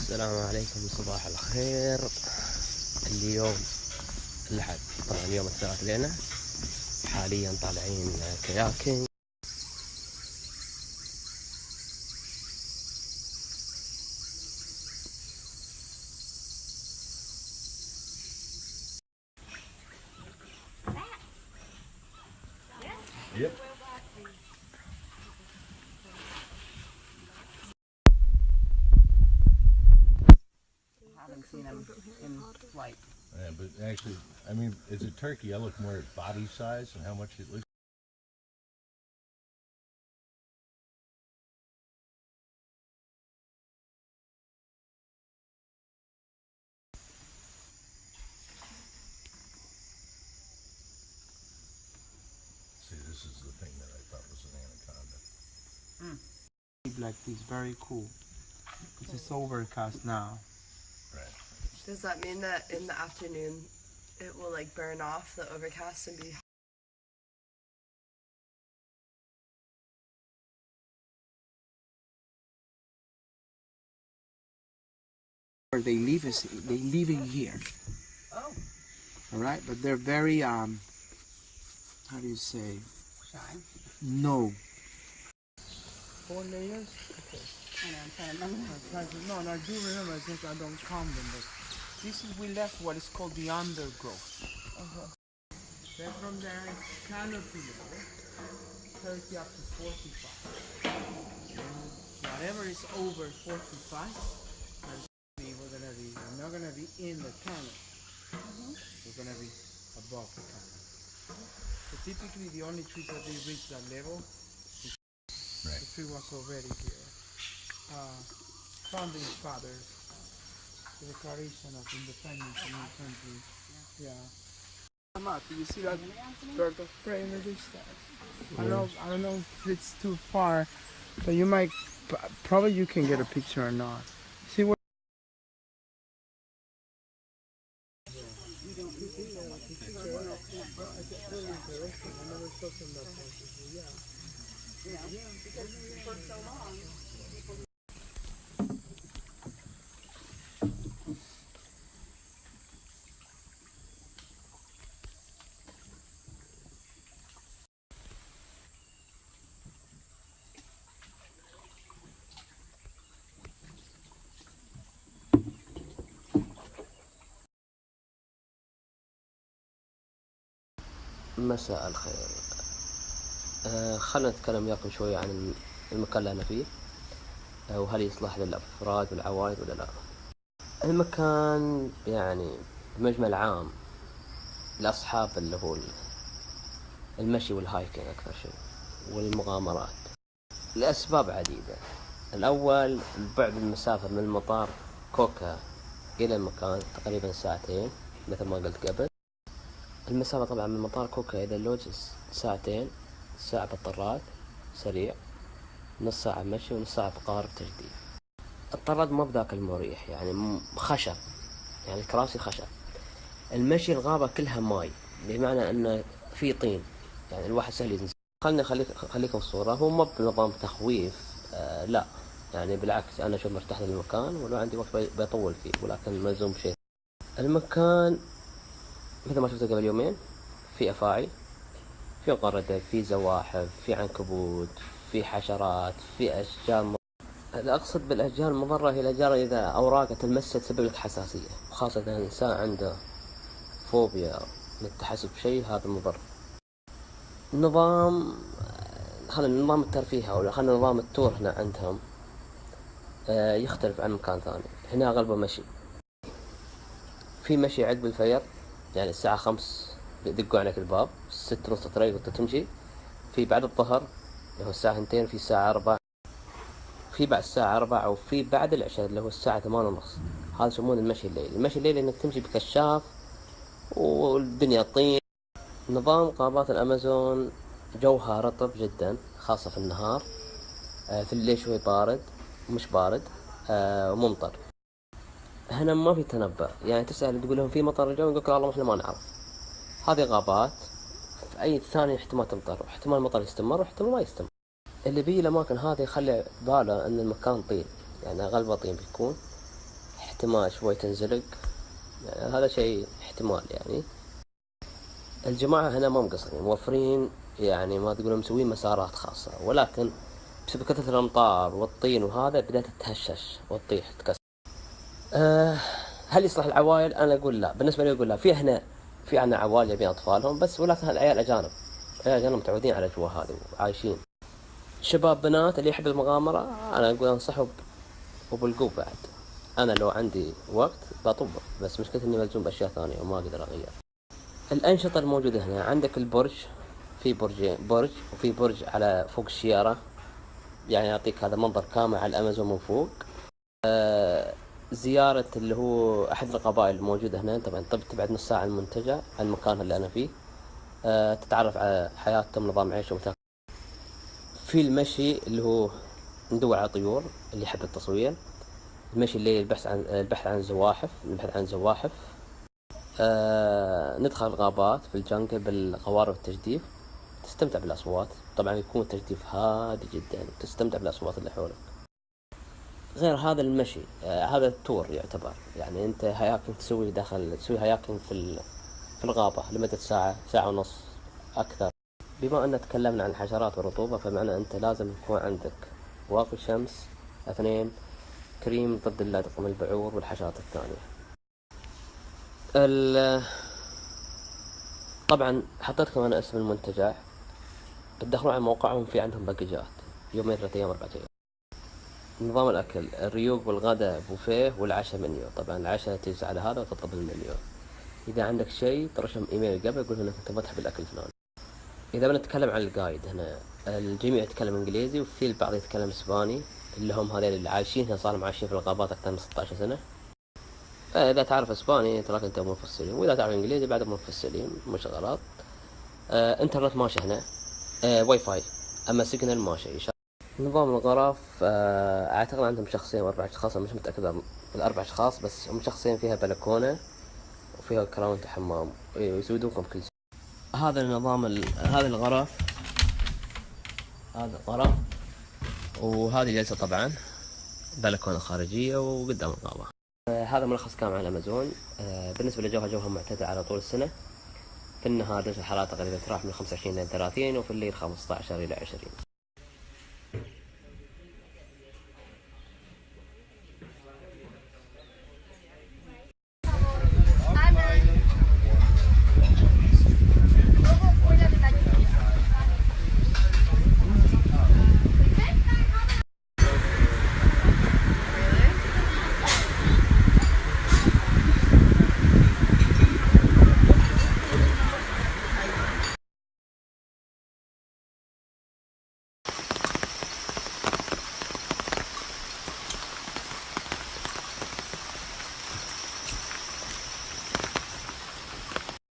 السلام عليكم، صباح الخير. اليوم الأحد، طبعا يوم الثلاث لنا. حاليا طالعين كياكينج. Yep. Haven't seen him in flight. Yeah, but actually, I mean, as a turkey, I look more at body size and how much it looks. See, this is the thing that I thought was an anaconda. Like he's very cool. It's overcast now. Right. Does that mean that in the afternoon it will like burn off the overcast and be They leave it here. Oh. All right, but they're very how do you say? Shy. No. 4 layers? Okay. I know, I'm trying to remember. No, I do remember since I don't count them, but this is we left what is called the undergrowth. Then from there, canopy level, 30 up to 45. Whatever is over 45, we're not gonna be in the canopy. We're gonna be above the canopy. So typically, the only trees that they reach that level, Right. the tree was already here. Founding fathers, the Declaration of Independence in our country. Yeah. Come out. Do you see that bird of prey in the distance? I don't know if it's too far, but you might probably you can get a picture or not. See what? مساء الخير. خلنا نتكلم وياكم شوية عن المكان اللي أنا فيه، وهل يصلح للأفراد والعوائل ولا لا. المكان يعني بمجمل عام لأصحاب اللي هو المشي والهايكينج أكثر شيء والمغامرات، لأسباب عديدة. الأول بعد المسافة من المطار كوكا إلى المكان تقريبا 2 ساعة مثل ما قلت قبل. المسافة طبعا من مطار كوكا إلى اللوج 2 ساعة، ساعة بالطراد سريع، نص ساعة مشي ونص ساعة بقارب تجديد. الطراد ما بذاك المريح، يعني خشب، يعني الكراسي خشب. المشي الغابة كلها ماي، بمعنى أنه في طين، يعني الواحد سهل ينزل. خليكم الصورة، هو ما بنظام تخويف، لا يعني بالعكس، أنا شوف مرتاح للمكان ولو عندي وقت بيطول فيه، ولكن ملزوم بشيء. المكان مثل ما شفته قبل يومين، في أفاعي، في قردة، في زواحف، في عنكبوت، في حشرات، في أشجار أقصد بالأشجار المضرة هي الأشجار إذا أوراقها تلمسها تسبب لك حساسية، خاصة إذا الإنسان عنده فوبيا من التحسس بشيء، هذا مضر. خلينا نظام الترفيه أو خلينا نظام التور هنا عندهم يختلف عن مكان ثاني. هنا غالبا مشي، في مشي عقب الفجر، يعني الساعة 5 يدقوا عليك الباب، 6 ونص طريق وانت تمشي. في بعد الظهر اللي هو الساعة 2، في الساعة 4، في بعد الساعة 4، وفي بعد العشاء اللي هو الساعة 8 ونص. هذا يسمونه المشي الليلي. المشي الليلي انك تمشي بكشاف والدنيا طين. نظام غابات الأمازون جوها رطب جدا، خاصة في النهار. في الليل شوي بارد، مش بارد، وممطر. هنا ما في تنبأ، يعني تسأل تقول لهم في مطر الجو، يقولك والله احنا ما نعرف. هذه غابات، في أي ثانية احتمال تمطر، واحتمال المطر يستمر، واحتمال ما يستمر. اللي بيه الأماكن هذه يخلي باله أن المكان طين، يعني غالبا طين بيكون، احتمال شوي تنزلق، يعني هذا شيء احتمال يعني. الجماعة هنا ما مقصرين، موفرين يعني ما تقولون مسوين مسارات خاصة، ولكن بسبب كثرة الأمطار والطين وهذا بدأت تتهشش وتطيح تكسر. هل يصلح العوائل؟ أنا أقول لا، بالنسبة لي أقول لا. في عنا عوائل يبين أطفالهم بس، ولكن العيال أجانب، العيال أجانب متعودين على الأجواء هذه وعايشين. شباب بنات اللي يحب المغامرة أنا أقول أنصحه وبالقوة بعد. أنا لو عندي وقت بطبق، بس مشكلة إني ملزوم بأشياء ثانية وما أقدر أغير. الأنشطة الموجودة هنا عندك البرج، في برج وفي برج على فوق الشيارة، يعني يعطيك هذا منظر كامل على الأمازون من فوق. زيارة اللي هو أحد القبائل الموجودة هنا، طبعا تبعد نص ساعة المنتجع عن المكان اللي أنا فيه. تتعرف على حياتهم، نظام عيشهم. في المشي اللي هو ندور على طيور اللي يحب التصوير، المشي الليل، البحث عن زواحف. ندخل الغابات في الجنجل بالقوارب التجديف، تستمتع بالأصوات. طبعا يكون التجديف هادي جدا، تستمتع بالأصوات اللي حولك. غير هذا المشي، هذا التور يعتبر، يعني أنت هياكل تسوي هياكل في الغابة لمدة ساعة ونص أكثر. بما أن تكلمنا عن الحشرات والرطوبة، فمعنى أنت لازم يكون عندك واقي شمس، 2 كريم ضد اللدغ من البعوض والحشرات الثانية. طبعا حطيتكم أنا اسم المنتجع، تدخلوا على موقعهم، في عندهم باكجات 2 3 أيام 4 أيام. نظام الأكل، الريوق والغداء بوفيه، والعشاء منيو. طبعا العشاء تجلس على هذا وتطلب المنيو. إذا عندك شيء ترسم إيميل قبل، قول إنك أنت ما تحب الأكل الفلاني. إذا بنتكلم عن القايد هنا، الجميع يتكلم إنجليزي، وفي البعض يتكلم إسباني، اللي هم هذول اللي عايشين هنا، صاروا عايشين في الغابات أكثر من 16 سنة. فإذا تعرف إسباني تراك أنت منفصلين، وإذا تعرف إنجليزي بعد منفصلين، مش غلط. إنترنت ماشي هنا، واي فاي، أما سيجنال ماشي. نظام الغرف، أعتقد عندهم 2 أو 4 أشخاص، مش متأكد من 4 أشخاص، بس هم 2 فيها بلكونة وفيها كراونة حمام، يزودونكم كل شيء. هذا النظام هذا الغرف، وهذه الجلسة طبعا بلكونة خارجية وقدام الغابة. هذا ملخص كامل على الأمازون. بالنسبة لجوها معتدل على طول السنة. في النهار درجة الحرارة تقريبا تراوح من 25 إلى 30، وفي الليل 15 إلى 20.